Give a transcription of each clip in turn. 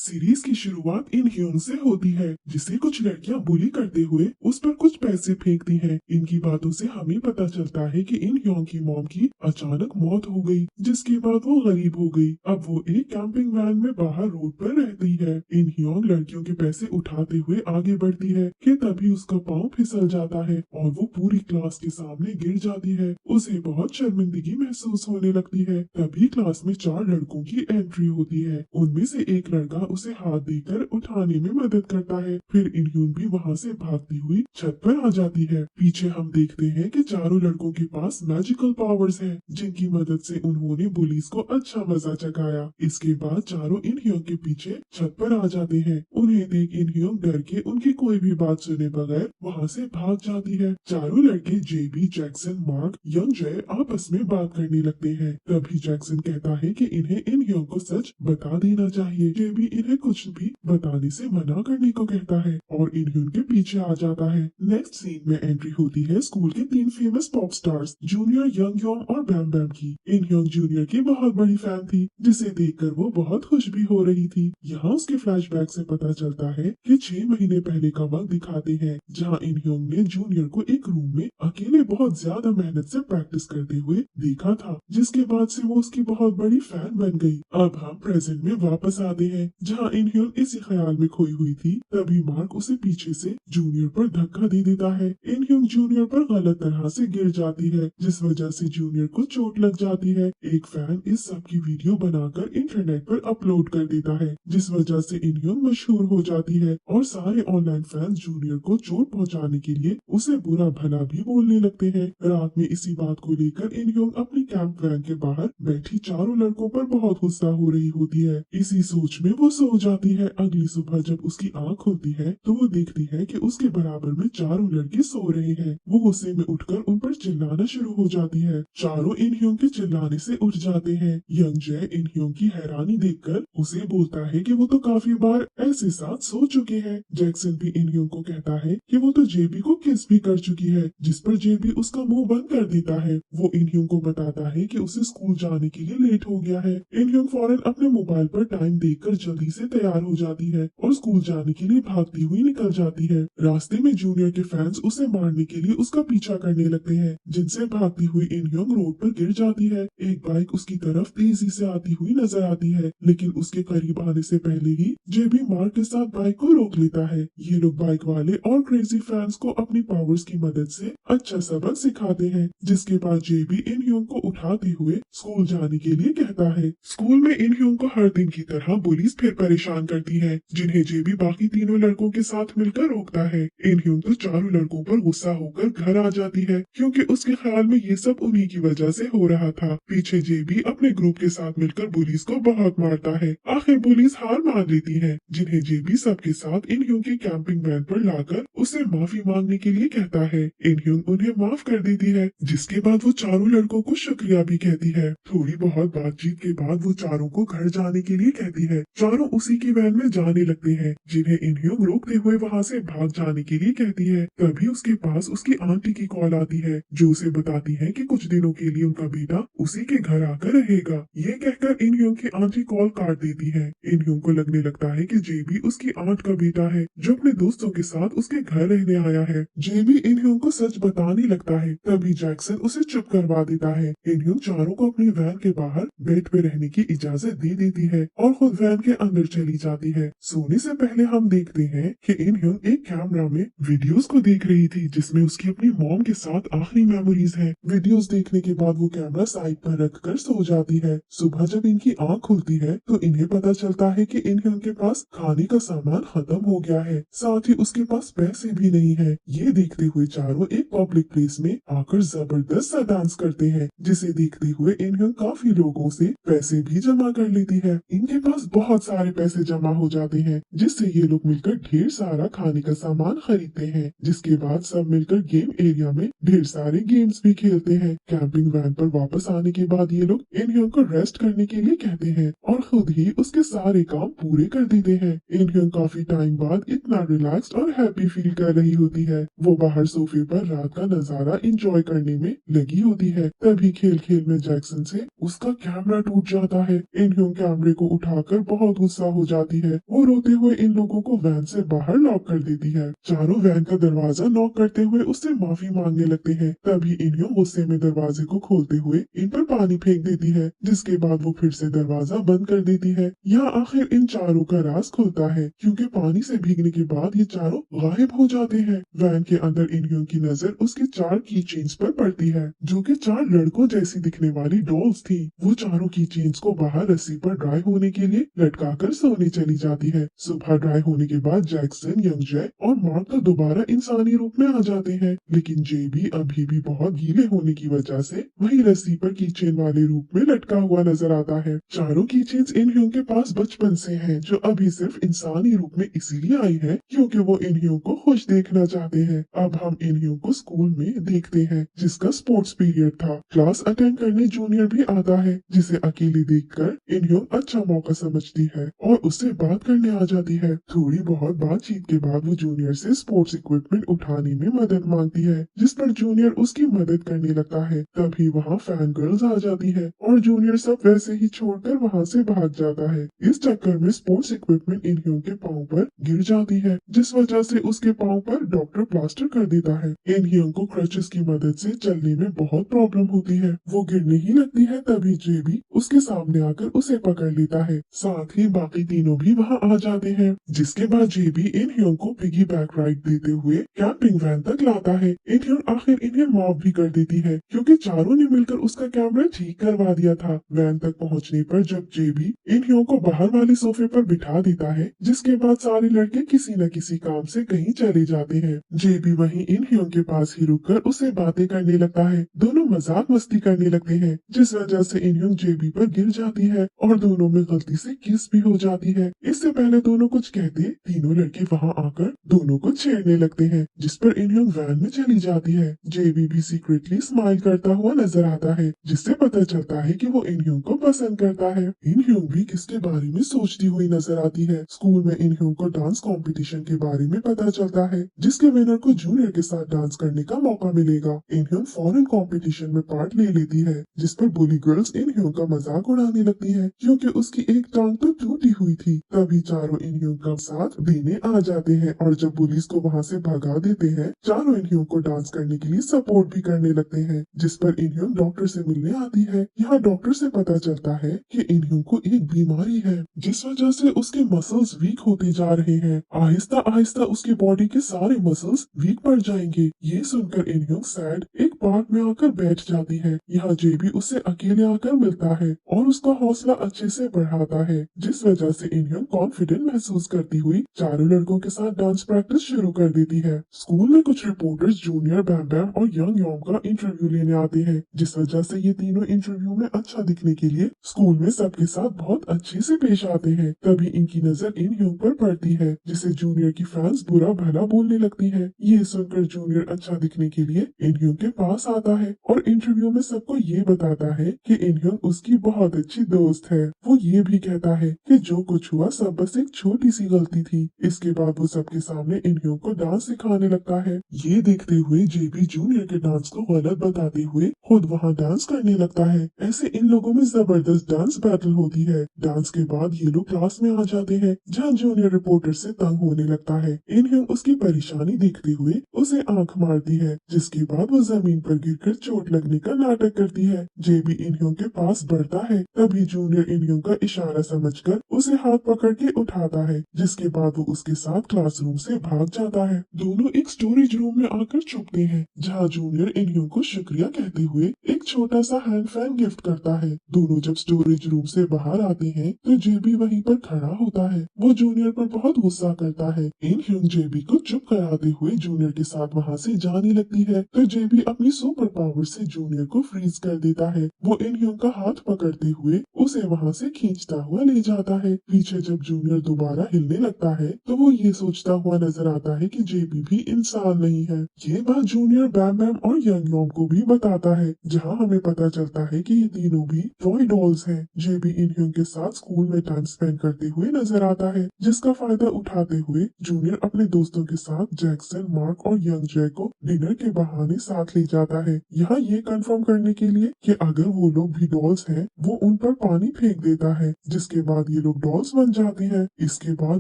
Series की शुरुआत इन Hyun से होती है, जिसे कुछ लड़कियां बुली करते हुए उस पर कुछ पैसे फेंकती हैं। इनकी बातों से हमें पता चलता है कि इन ह्योंग की मॉम की अचानक मौत हो गई, जिसके बाद वो गरीब हो गई। अब वो एक कैंपिंग वैन में बाहर रोड पर रहती है। इन ह्योंग लड़कियों के पैसे उठाते हुए आगे बढ़ती है कि तभी उसका पाँव फिसल जाता है और वो पूरी क्लास के सामने गिर जाती है। उसे बहुत शर्मिंदगी महसूस होने लगती है। तभी क्लास में 4 लड़कों की एंट्री होती है। उनमें से एक लड़का उसे हाथ देकर उठाने में मदद करता है। फिर इनह्यून भी वहाँ से भागती हुई छत पर आ जाती है। पीछे हम देखते हैं कि चारों लड़कों के पास मैजिकल पावर्स हैं, जिनकी मदद से उन्होंने पुलिस को अच्छा मजा चखाया। इसके बाद चारों इनह्योंग के पीछे छत पर आ जाते हैं। उन्हें देख इनह्योंग डर के उनकी कोई भी बात सुने बगैर वहाँ से भाग जाती है। चारों लड़के जेबी, जैक्सन, मार्क, यंग जय आपस में बात करने लगते हैं। तभी जैक्सन कहता है कि इन्हें इनह्योंग को सच बता देना चाहिए। जेबी इन्हें कुछ भी बताने से मना करने को कहता है और इनह्योंग के पीछे आ जाता है। नेक्स्ट सीन में एंट्री होती है स्कूल के 3 famous pop stars junior, young Yong और बैम बैम की। इनह्योंग जूनियर की बहुत बड़ी फैन थी, जिसे देखकर वो बहुत खुश भी हो रही थी। यहाँ उसके फ्लैशबैक से पता चलता है कि 6 महीने पहले का वक्त दिखाते हैं, जहाँ इनह्योंग ने जूनियर को एक रूम में अकेले बहुत ज्यादा मेहनत से प्रैक्टिस करते हुए देखा था, जिसके बाद से वो उसकी बहुत बड़ी फैन बन गई। अब हम प्रेजेंट में वापस आते हैं, जहाँ इनह्योंग इसी ख्याल में खोई हुई थी। तभी मार्क उसे पीछे से जूनियर पर धक्का दे देता है। इनह्योंग जूनियर पर गलत तरह से गिर जाती है, जिस वजह से जूनियर को चोट लग जाती है। एक फैन इस सब की वीडियो बनाकर इंटरनेट पर अपलोड कर देता है, जिस वजह से इनह्योंग मशहूर हो जाती है और सारे ऑनलाइन फैंस जूनियर को चोट पहुंचाने के लिए उसे बुरा भला भी बोलने लगते हैं। रात में इसी बात को लेकर इनह्योंग अपनी कैंप वैन के बाहर बैठी चारों लड़कों पर बहुत गुस्सा हो रही होती है। इसी सोच में वो सो जाती है। अगली सुबह जब उसकी आंख खुलती है तो वो देखती है कि उसके बराबर में चारों लड़के सो रहे हैं। वो गुस्से में उठकर उन पर चिल्लाना शुरू हो जाती है। चारों इनह्योंग के चिल्लाने से उठ जाते हैं। यंग जय इनह्योंग की हैरानी देखकर उसे बोलता है कि वो तो काफी बार ऐसे साथ सो चुके हैं। जैक्सन भी इनह्योंग को कहता है कि वो तो जेबी को किस भी कर चुकी है, जिस पर जेबी उसका मुंह बंद कर देता है। वो इनह्योंग को बताता है कि उसे स्कूल जाने के लिए लेट हो गया है। इनह्योंग फौरन अपने मोबाइल पर टाइम देखकर जल्दी से तैयार हो जाती है और स्कूल जाने के लिए भागती हुई निकल जाती है। रास्ते में जूनियर के फैंस उसे मारने के लिए उसका पीछा करने लगते हैं, जिनसे भागती हुई इनह्योंग रोड पर गिर जाती है। एक बाइक उसकी तरफ तेजी से आती हुई नजर आती है, लेकिन उसके करीब आने से पहले ही जेबी मार्क के साथ बाइक को रोक लेता है। ये लोग बाइक वाले और क्रेजी फैंस को अपनी पावर्स की मदद से अच्छा सबक सिखाते हैं, जिसके बाद जेबी इनह्योंग को उठाते हुए स्कूल जाने के लिए कहता है। स्कूल में इनह्योंग को हर दिन की तरह पुलिस फिर परेशान करती है, जिन्हें जेबी बाकी तीनों लड़कों के साथ मिलकर रोकता है। इनह्योंग तो चारों लड़कों पर गुस्सा होकर घर आ जाती है, क्योंकि उसके ख्याल में ये सब उन्हीं की वजह से हो रहा था। पीछे जेबी अपने ग्रुप के साथ मिलकर पुलिस को बहुत मारता है। आखिर पुलिस हार मान लेती है, जिन्हें जेबी सबके साथ इनह्योंग की कैंपिंग वैन पर लाकर उसे माफी मांगने के लिए कहता है। इनह्योंग उन्हें माफ कर देती है, जिसके बाद वो चारों लड़कों को शुक्रिया भी कहती है। थोड़ी बहुत बातचीत के बाद वो चारों को घर जाने के लिए कहती है। चारों उसी की वैन में जाने लगते हैं, जिन्हें इनह्योंग रोकते हुए वहाँ से भाग जाने के लिए कहती है। तभी उसके पास उसकी आंटी की कॉल आती है, जो उसे बताती है कि कुछ दिनों के लिए उनका बेटा उसी के घर आकर रहेगा। ये कहकर इनह्योंग की आंटी कॉल काट देती है। इनह्योंग को लगने लगता है कि जेबी उसकी आंट का बेटा है, जो अपने दोस्तों के साथ उसके घर रहने आया है। जेबी इनह्योंग को सच बताने लगता है। तभी जैक्सन उसे चुप करवा देता है। इनह्योंग चारों को अपनी वैन के बाहर बेड पे रहने की इजाजत दे देती है और खुद वैन के अंदर चली जाती है। सोने से पहले हम देखते हैं कि इनह्योंग एक कैमरा में वीडियोस को देख रही थी, जिसमें उसकी अपनी मॉम के साथ आखिरी मेमोरीज हैं। वीडियोस देखने के बाद वो कैमरा साइड पर रखकर सो जाती है। सुबह जब इनकी आंख खुलती है तो इन्हें पता चलता है कि इनह्योंग के पास खाने का सामान खत्म हो गया है, साथ ही उसके पास पैसे भी नहीं है। ये देखते हुए चारों एक पब्लिक प्लेस में आकर जबरदस्त सा डांस करते हैं, जिसे देखते हुए इनह्योंग काफी लोगों से पैसे भी जमा कर लेती है। इनके पास बहुत सारे पैसे जमा हो जाते हैं, जिससे ये लोग मिलकर ढेर सारा खाने का सामान खरीदते हैं, जिसके बाद सब मिलकर गेम एरिया में ढेर सारे गेम्स भी खेलते हैं। कैंपिंग वैन पर वापस आने के बाद ये लोग इनह्योंग को रेस्ट करने के लिए कहते हैं और खुद ही उसके सारे काम पूरे कर देते हैं। इनह्योंग काफी टाइम बाद इतना रिलैक्स्ड और हैप्पी फील कर रही होती है। वो बाहर सोफे पर रात का नजारा एंजॉय करने में लगी होती है। तभी खेल खेल में जैक्सन से उसका कैमरा टूट जाता है। इनह्योंग कैमरे को उठाकर बहुत गुस्सा हो जाती है। वो रोते हुए इन लोगों को वैन से बाहर लॉक कर देती है। चारों वैन का दरवाजा नॉक करते हुए उससे माफी मांगने लगते हैं। तभी इनह्योंग गुस्से में दरवाजे को खोलते हुए इन पर पानी फेंक देती है, जिसके बाद वो फिर से दरवाजा बंद कर देती है। यहाँ आखिर इन चारों का राज खुलता है, क्योंकि पानी से भीगने के बाद ये चारों गायब हो जाते हैं। वैन के अंदर इनह्योंग की नजर उसके 4 की चेन्स पर पड़ती है, जो कि 4 लड़कों जैसी दिखने वाली डॉल्स थी। वो चारों की चेन्स को बाहर रस्सी पर ड्राई होने के लिए लटकाकर सोने चली जाती है। सुबह ड्राई होने के बाद जैक्सन, यंग जैक और मार्क तो दोबारा इंसानी रूप में आ जाते हैं, लेकिन जे भी अभी भी बहुत गीले होने की वजह से वही रस्सी पर कीचेन वाले रूप में लटका हुआ नजर आता है। चारों कीचेन्स इनह्योंग के पास बचपन से हैं, जो अभी सिर्फ इंसानी रूप में इसीलिए आई है क्योंकि वो इनह्योंग को खुश देखना चाहते हैं। अब हम इनह्योंग को स्कूल में देखते हैं, जिसका स्पोर्ट्स पीरियड था। क्लास अटेंड करने जूनियर भी आता है, जिसे अकेले देखकर इनह्योंग अच्छा मौका समझती है और उससे बात करने आ जाती है। थोड़ी बहुत बातचीत के बाद वो जूनियर से स्पोर्ट्स इक्विपमेंट उठाने में मदद मांगती है, जिस पर जूनियर उसकी मदद करने लगता है। तभी वहाँ फैन गर्ल्स आ जाती है और जूनियर सब वैसे ही छोड़कर वहाँ से भाग जाता है। इस चक्कर में स्पोर्ट्स इक्विपमेंट इनह्योंग के पाँव पर गिर जाती है, जिस वजह से उसके पाँव पर डॉक्टर प्लास्टर कर देता है। इनह्योंग को क्रचेस की मदद से चलने में बहुत प्रॉब्लम होती है। वो गिरने ही लगती है, तभी जे भी उसके सामने आकर उसे पकड़ लेता है। साथ ही बाकी तीनों भी वहाँ आ जाते हैं, जिसके बाद जे भी इनह्योंग को पिगी बैक राइड देते हुए कैंपिंग वैन तक लाता है। इनह्योंग आखिर इन्हें माफ भी कर देती है, क्योंकि चारों ने मिलकर उसका कैमरा ठीक करवा दिया था। वैन तक पहुँचने पर जब जे भी इनह्योंग को बाहर वाले सोफे पर बिठा देता है, जिसके बाद सारे लड़के किसी न किसी काम से कहीं चले जाते हैं। जे भी वहीं इनह्योंग के पास ही रुककर उसे बातें करने लगता है। दोनों मजाक मस्ती करने लगते हैं, जिस वजह से इनह्योंग जे भी पर गिर जाती है और दोनों में गलती से किस भी हो जाती है। इससे पहले दोनों कुछ कहते तीनों लड़के वहाँ आकर दोनों को छेड़ने लगते हैं, जिस पर इनह्योंग वैन में चली जाती है। जे भी सीक्रेटली स्माइल करता हुआ नजर आता है, जिससे पता चलता है कि वो इनह्योंग को पसंद करता है। इनह्योंग भी किसके बारे में सोचती हुई नजर आती है। स्कूल में इनह्योंग को डांस कंपटीशन के बारे में पता चलता है, जिसके विनर को जूनियर के साथ डांस करने का मौका मिलेगा। इनह्योंग फॉरेन कंपटीशन में पार्ट ले लेती है, जिस पर बुली गर्ल्स इनह्योंग का मजाक उड़ाने लगती है, क्योंकि उसकी एक टांग तो टूटी हुई थी। तभी चारों इनह्योंग का साथ देने आ जाते हैं और जब पुलिस को वहाँ से भगा देते हैं, चारों इनह्योंग को डांस करने के लिए सपोर्ट भी करने लगते हैं, जिस पर इनह्योंग डॉक्टर से मिलने आती है। यहाँ डॉक्टर से पता चलता है कि इनह्योंग को एक बीमारी है, जिस वजह से उसके मसल्स वीक होते जा रहे हैं। आहिस्ता आहिस्ता उसकी बॉडी के सारे मसल्स वीक पड़ जाएंगे। ये सुनकर इनह्योंग सैड एक पार्क में आकर बैठ जाती है। यहाँ जे भी उससे अकेले आकर मिलता है और उसका हौसला अच्छे से बढ़ाता है, जिस वजह से इनह्योंग कॉन्फिडेंट महसूस करती हुई चारों लड़कों के साथ डांस प्रैक्टिस शुरू कर देती है। स्कूल में कुछ रिपोर्टर्स जूनियर, बैम बैम और यंग यॉन्ग का इंटरव्यू लेने आते हैं, जिस वजह से ये तीनों इंटरव्यू में अच्छा दिखने के लिए स्कूल में सबके साथ बहुत अच्छे से पेश आते हैं। तभी इनकी नजर इनह्योंग पर पड़ती है, जिसे जूनियर की फैंस बुरा भला बोलने लगती है। ये सुनकर जूनियर अच्छा दिखने के लिए इनह्योंग के पास आता है और इंटरव्यू में सबको ये बताता है कि इनह्योंग उसकी बहुत अच्छी दोस्त है। वो ये भी कहता है कि जो कुछ हुआ सब बस एक छोटी सी गलती थी। इसके बाद वो सबके सामने इनह्योंग को डांस सिखाने लगता है। ये देखते हुए जे भी जूनियर के डांस को गलत बताते हुए खुद वहाँ डांस करने लगता है। ऐसे इन लोगों में जबरदस्त डांस बैटल होती है। डांस के बाद ये लोग क्लास में आ जाते हैं, जहाँ जूनियर रिपोर्टर से तंग होने लगता है। इनह्योंग उसकी परेशानी देखते हुए उसे आंख मारती है, जिसके बाद वो जमीन पर गिरकर चोट लगने का नाटक करती है। जे भी इनह्योंग के पास बढ़ता है, तभी जूनियर इनह्योंग का इशारा समझकर उसे हाथ पकड़ के उठाता है, जिसके बाद वो उसके साथ क्लासरूम से भाग जाता है। दोनों एक स्टोरेज रूम में आकर छुपते हैं, जहाँ जूनियर इनह्योंग को शुक्रिया कहते हुए एक छोटा सा हैंड फैन गिफ्ट करता है। दोनों जब स्टोरेज रूम से बाहर आते हैं तो जेबी वहीं पर खड़ा होता है। वो जूनियर पर बहुत गुस्सा करता है। इनह्योंग जेबी को चुप कराते हुए जूनियर के साथ वहाँ से जाने लगती है, तो जेबी अपनी सुपर पावर से जूनियर को फ्रीज कर देता है। वो इनह्योंग का हाथ पकड़ते हुए उसे वहाँ से खींचता हुआ ले जाता है। पीछे जब जूनियर दोबारा हिलने लगता है तो वो ये सोचता हुआ नजर आता है कि जेबी भी इंसान नहीं है। ये बात जूनियर, बैम बैम और यंग यॉन्ग को भी बताता है, जहाँ हमें पता चलता है कि ये तीनों भी टॉय डॉल्स हैं। जेबी इनह्योंग के साथ स्कूल में टाइम स्पेंड करते हुए नजर आता है, जिसका फायदा उठाते हुए जूनियर अपने दोस्तों के साथ जैक्सन, मार्क और यंग जैक को डिनर के बहाने साथ ले जाता है। यहाँ ये कंफर्म करने के लिए कि अगर वो लोग भी डॉल्स हैं, वो उन पर पानी फेंक देता है, जिसके बाद ये लोग डॉल्स बन जाते हैं। इसके बाद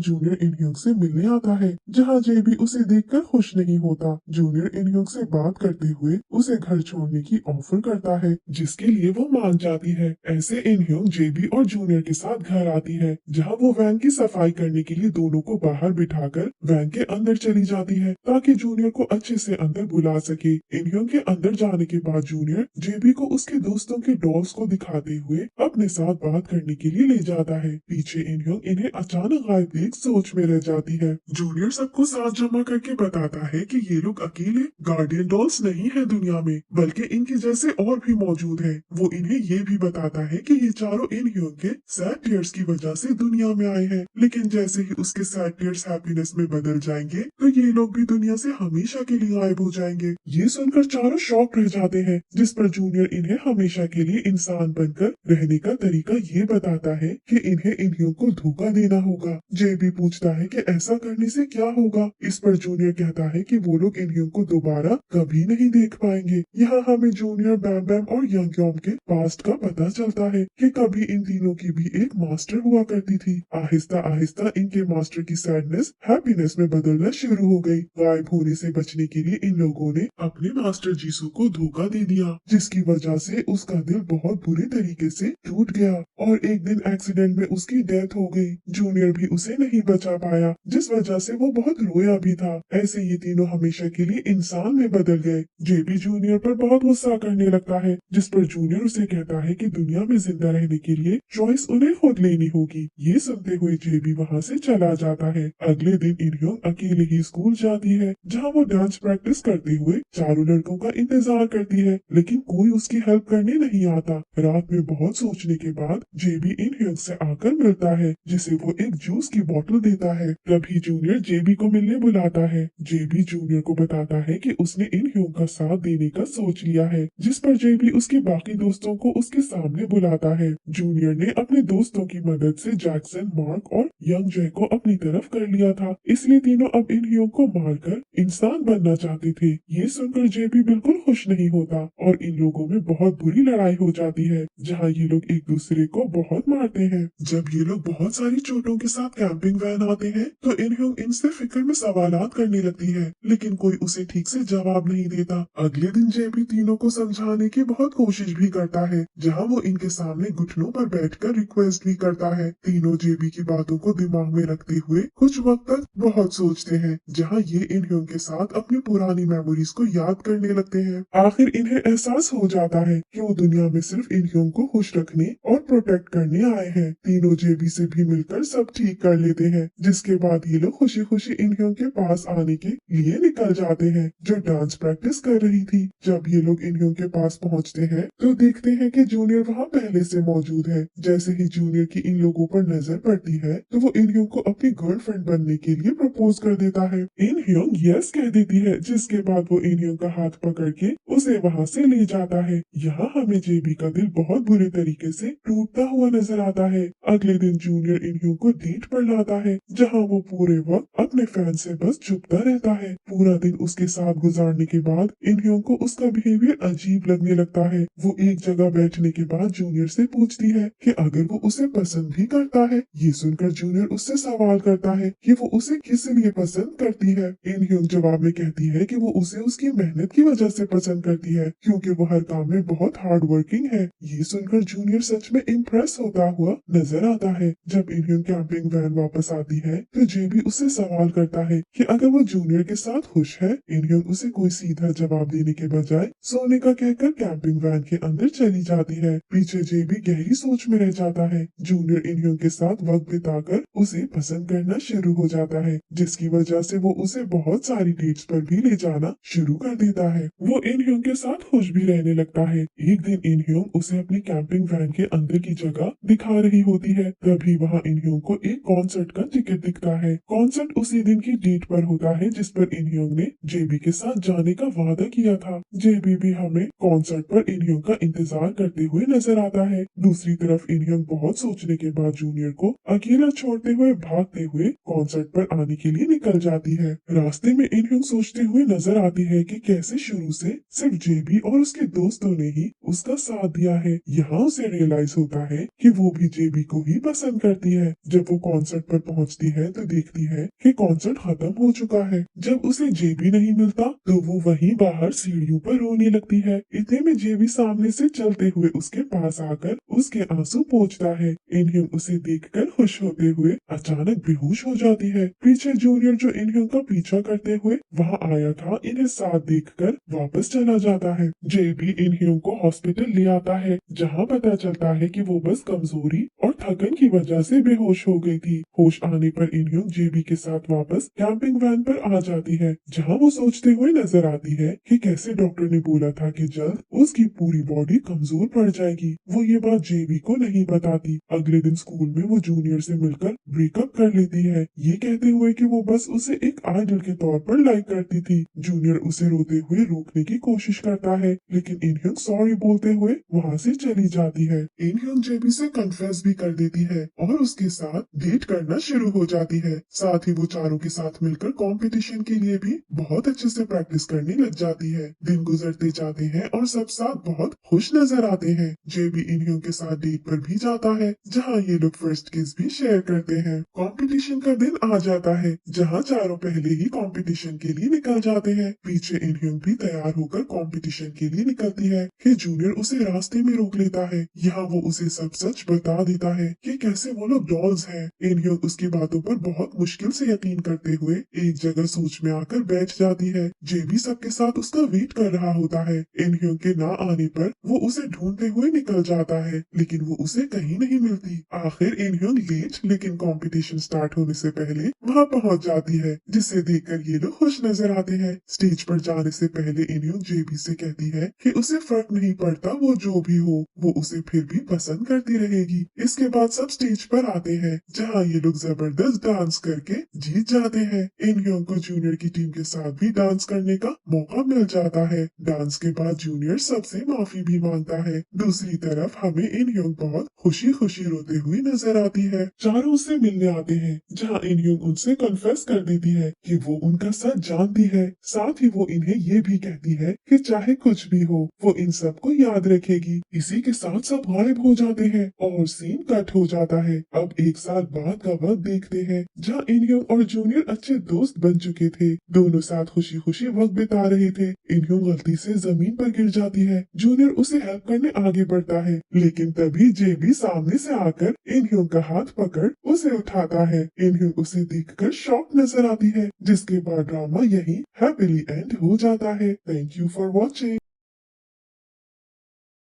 जूनियर इनह्योंग से मिलने आता है, जहाँ जेबी उसे देखकर खुश नहीं होता। जूनियर इनह्योंग से बात करते हुए उसे घर छोड़ने की ऑफर करता है, जिसके लिए वो मान जाती है। ऐसे इनह्योंग जेबी और जूनियर के साथ घर आती है, जहाँ वो वैन की सफाई करने के लिए दोनों को बाहर बिठाकर वैन के अंदर चली जाती है, ताकि जूनियर को अच्छे से अंदर बुला सके। इनह्योंग के अंदर जाने के बाद जूनियर जेबी को उसके दोस्तों के डॉल्स को दिखाते हुए अपने साथ बात करने के लिए ले जाता है। पीछे इनह्योंग इन्हें अचानक गायब देख सोच में रह जाती है। जूनियर सबको साथ जमा करके बताता है कि ये लोग अकेले गार्डियन डॉल्स नहीं है दुनिया में, बल्कि इनके जैसे और भी मौजूद है। वो इन्हें ये भी बताता है कि ये चारों इनह्योंग के सैड टीयर्स की वजह से दुनिया में आए हैं, लेकिन जैसे ही उसके सैड टीयर्स हैप्पीनेस में बदल जाएंगे तो ये लोग भी दुनिया से हमेशा के लिए गायब हो जाएंगे। ये सुनकर चारों शॉक रह जाते हैं, जिस पर जूनियर इन्हें हमेशा के लिए इंसान बनकर रहने का तरीका ये बताता है कि इन्हें इनह्योंग को धोखा देना होगा। जेबी पूछता है कि ऐसा करने से क्या होगा। इस पर जूनियर कहता है कि वो लोग इनह्योंग को दोबारा कभी नहीं देख पाएंगे। यहाँ हमें जूनियर, बैम बैम और यंग यॉम के पास्ट का पता चलता है कि कभी इन तीनों की भी एक मास्टर हुआ करती थी। आहिस्ता आहिस्ता इनके मास्टर की सैडनेस हैप्पीनेस में बदलना शुरू हो गई। गायब होने से बचने के लिए इन लोगों ने अपने मास्टर जीसू को धोखा दे दिया, जिसकी वजह से उसका दिल बहुत बुरे तरीके से टूट गया और एक दिन एक्सीडेंट में उसकी डेथ हो गई। जूनियर भी उसे नहीं बचा पाया, जिस वजह से वो बहुत रोया भी था। ऐसे ये तीनों हमेशा के लिए इंसान में बदल गए। जेबी जूनियर पर बहुत गुस्सा करने लगता है, जिस पर जूनियर उसे कहता है कि दुनिया में जिंदा रहने के लिए चॉइस उन्हें खुद लेनी होगी। ये सुनते हुए जेबी वहाँ से चला जाता है। अगले दिन इनह्योंग अकेले ही स्कूल जाती है, जहाँ वो डांस प्रैक्टिस करते हुए चारों लड़कों का इंतजार करती है, लेकिन कोई उसकी हेल्प करने नहीं आता। रात में बहुत सोचने के बाद जेबी इनह्योंग से आकर मिलता है, जिसे वो एक जूस की बोतल देता है। तभी जूनियर जेबी को मिलने बुलाता है। जेबी जूनियर को बताता है कि उसने इनह्योंग का साथ देने का सोच लिया है, जिस पर जेबी उसके बाकी दोस्तों को उसके सामने बुलाता है। जूनियर ने अपने दोस्तों की मदद से जैक्सन, मार्क और यंग जय को अपनी तरफ कर लिया था, इसलिए तीनों अब इनह्योंग को मारकर इंसान बनना चाहते थे। ये सुनकर जेबी बिल्कुल खुश नहीं होता और इन लोगों में बहुत बुरी लड़ाई हो जाती है, जहाँ ये लोग एक दूसरे को बहुत मारते हैं। जब ये लोग बहुत सारी चोटों के साथ कैंपिंग वैन आते हैं तो इनह्योंग इनसे फिक्र में सवालात करने लगती है, लेकिन कोई उसे ठीक से जवाब नहीं देता। अगले दिन जेबी तीनों को समझाने की बहुत कोशिश भी करता है, जहाँ वो इनके सामने घुटनों पर बैठकर रिक्वेस्ट भी करता है। तीनों जेबी की बातों को दिमाग में रखते हुए कुछ वक्त तक बहुत सोचते हैं, जहाँ ये इनह्योंग के साथ अपनी पुरानी मेमोरीज को याद करने लगते हैं। आखिर इन्हें एहसास हो जाता है कि वो दुनिया में सिर्फ इनह्योंग को खुश रखने और प्रोटेक्ट करने आए हैं। तीनों जेबी से भी मिलकर सब ठीक कर लेते हैं, जिसके बाद ये लोग खुशी खुशी इनह्योंग के पास आने के लिए निकल जाते हैं, जो डांस प्रैक्टिस कर रही थी। जब ये लोग इनह्योंग के पास पहुंचते हैं तो देखते हैं कि जूनियर वहां पहले से मौजूद है। जैसे ही जूनियर की इन लोगों पर नजर पड़ती है तो वो इनह्योंग को अपनी गर्लफ्रेंड बनने के लिए प्रपोज कर देता है। इनह्योंग यस कह देती है, जिसके बाद वो इनह्योंग का हाथ पकड़ के उसे वहाँ से ले जाता है। यहाँ हमें जेबी का दिल बहुत बुरे तरीके से टूटता हुआ नजर आता है। अगले दिन जूनियर इनह्योंग को डेट पर लाता है, जहाँ वो पूरे वक्त अपने फैन से बस छुपता रहता है। पूरा दिन उसके साथ गुजारने के बाद इनह्योंग को उसका बिहेवियर अजीब लगने लगता है। वो एक जगह बैठने के बाद जूनियर से पूछती है कि अगर वो उसे पसंद भी करता है। ये सुनकर जूनियर उससे सवाल करता है कि वो उसे किस लिए पसंद करती है। इनह्योंग जवाब में कहती है कि वो उसे उसकी मेहनत की वजह से पसंद करती है, क्योंकि वो हर काम में बहुत हार्ड वर्किंग है। ये सुनकर जूनियर सच में इम्प्रेस होता हुआ नजर आता है। जब इनह्योंग कैंपिंग वैन वापस आती है तो जेबी उससे सवाल करता है कि अगर वो जूनियर के साथ खुश है। इनह्योंग उसे कोई सीधा जवाब देने के बजाय सोने का कहकर कैंपिंग वैन के अंदर चली जाती है। पीछे जेबी गहरी सोच में रह जाता है। जूनियर इनह्योंग के साथ वक्त बिताकर उसे पसंद करना शुरू हो जाता है, जिसकी वजह से वो उसे बहुत सारी डेट्स पर भी ले जाना शुरू कर देता है। वो इनह्योंग के साथ खुश भी रहने लगता है। एक दिन इनह्योंग उसे अपनी कैंपिंग वैन के अंदर की जगह दिखा रही होती है। तभी वहाँ इनह्योंग को एक कॉन्सर्ट का टिकट दिखता है। कॉन्सर्ट उसी दिन की डेट पर होता है जिस पर इनह्योंग ने जेबी के साथ जाने का वादा किया था। जेबी भी हमें कॉन्सर्ट पर इनह्योंग का इंतजार करते हुए नजर आता है। दूसरी तरफ इनह्योंग बहुत सोचने के बाद जूनियर को अकेला छोड़ते हुए भागते हुए कॉन्सर्ट पर आने के लिए निकल जाती है। रास्ते में इनह्योंग सोचते हुए नजर आती है कि कैसे शुरू से सिर्फ जेबी और उसके दोस्तों ने ही उसका साथ दिया है। यहाँ उसे रियलाइज होता है कि वो भी जेबी को को ही पसंद करती है। जब वो कॉन्सर्ट पर पहुंचती है तो देखती है कि कॉन्सर्ट खत्म हो चुका है। जब उसे जेबी नहीं मिलता तो वो वहीं बाहर सीढ़ियों पर रोने लगती है। इतने में जेबी सामने से चलते हुए उसके पास आकर उसके आंसू पोंछता है। इनह्यूंग उसे देखकर खुश होते हुए अचानक बेहोश हो जाती है। पीछे जूनियर जो इनह्यूंग का पीछा करते हुए वहां आया था, इन्हें साथ देखकर वापस चला जाता है। जेबी इनह्यूंग को हॉस्पिटल ले आता है, जहां पता चलता है कि वो बस कमजोरी और थकन की वजह से बेहोश हो गई थी। होश आने पर इनह्यूंग जेबी के साथ वापस कैंपिंग वैन पर आ जाती है, जहां वो सोचते हुए नजर आती है कि कैसे डॉक्टर ने बोला था कि जल्द उसकी पूरी बॉडी कमजोर पड़ जाएगी। वो ये बात जेबी को नहीं बताती। अगले दिन स्कूल में वो जूनियर से मिलकर ब्रेकअप कर लेती है, ये कहते हुए कि वो बस उसे एक आइडल के तौर पर लाइक करती थी। जूनियर उसे रोते हुए रोकने की कोशिश करता है, लेकिन इनह्यूंग सॉरी बोलते हुए वहाँ से चली जाती है। इनह्यूंग जेबी से कन्फेस भी कर देती है और उसके साथ डेट करना शुरू हो जाती है। साथ ही वो चारों के साथ मिलकर कंपटीशन के लिए भी बहुत अच्छे से प्रैक्टिस करने लग जाती है। दिन गुजरते जाते हैं और सब साथ बहुत खुश नजर आते हैं। जेबी इनह्यूंग के साथ डेट पर भी जाता है, जहाँ ये लोग फर्स्ट किस भी शेयर करते हैं। कंपटीशन का दिन आ जाता है, जहाँ चारों पहले ही कंपटीशन के लिए निकल जाते हैं। पीछे इनह्यूंग भी तैयार होकर कंपटीशन के लिए निकलती है कि जूनियर उसे रास्ते में रोक लेता है। यहाँ वो उसे सब सच बता देता है कि कैसे वो लोग डॉल्स हैं। इनह्यूंग उसकी बातों पर बहुत मुश्किल से यकीन करते हुए एक जगह सोच में आकर बैठ जाती है। जेबी सबके साथ उसका वेट कर रहा होता है। इनह्यूंग के ना आने पर वो उसे ढूंढते हुए निकल जाता है, लेकिन वो उसे कहीं नहीं मिलती। आखिर इनह्यूंग लेट लेकिन कंपटीशन स्टार्ट होने से पहले वहां पहुंच जाती है, जिसे देखकर ये लोग खुश नजर आते हैं। स्टेज पर जाने से पहले इनह्यूंग जेबी से कहती है कि उसे फर्क नहीं पड़ता वो जो भी हो, वो उसे फिर भी पसंद करती रहेगी। इसके बाद सब स्टेज पर आते हैं, जहाँ ये लोग जबरदस्त डांस करके जीत जाते हैं। इनह्यूंग को जूनियर की टीम के साथ भी डांस करने का मौका मिल जाता है। डांस के बाद जूनियर सबसे माफी भी मांगता है। दूसरी तरफ हमें इनह्यूंग बहुत खुशी खुशी रोते हुए नजर आती है। चारों उससे मिलने आते हैं, जहाँ इनह्यूंग उनसे कन्फेस कर देती है कि वो उनका सच जानती है। साथ ही वो इन्हें ये भी कहती है कि चाहे कुछ भी हो, वो इन सबको याद रखेगी। इसी के साथ सब गायब हो जाते हैं और सीन कट हो जाता है। अब एक साल बाद का वक्त देखते हैं, जहाँ इनह्यूंग और जूनियर अच्छे दोस्त बन चुके थे। दोनों साथ खुशी खुशी वक्त बिता रहे थे। इनह्यूंग गलती से जमीन पर गिर जाती है। जूनियर उसे हेल्प करने आगे बढ़ता है, लेकिन तभी जेबी सामने से आकर इनह्यूंग का हाथ पकड़ उसे उठाता है। इनह्यूंग उसे देखकर शॉक नजर आती है, जिसके बाद ड्रामा यही हैप्पीली एंड हो जाता है। Thank you for watching.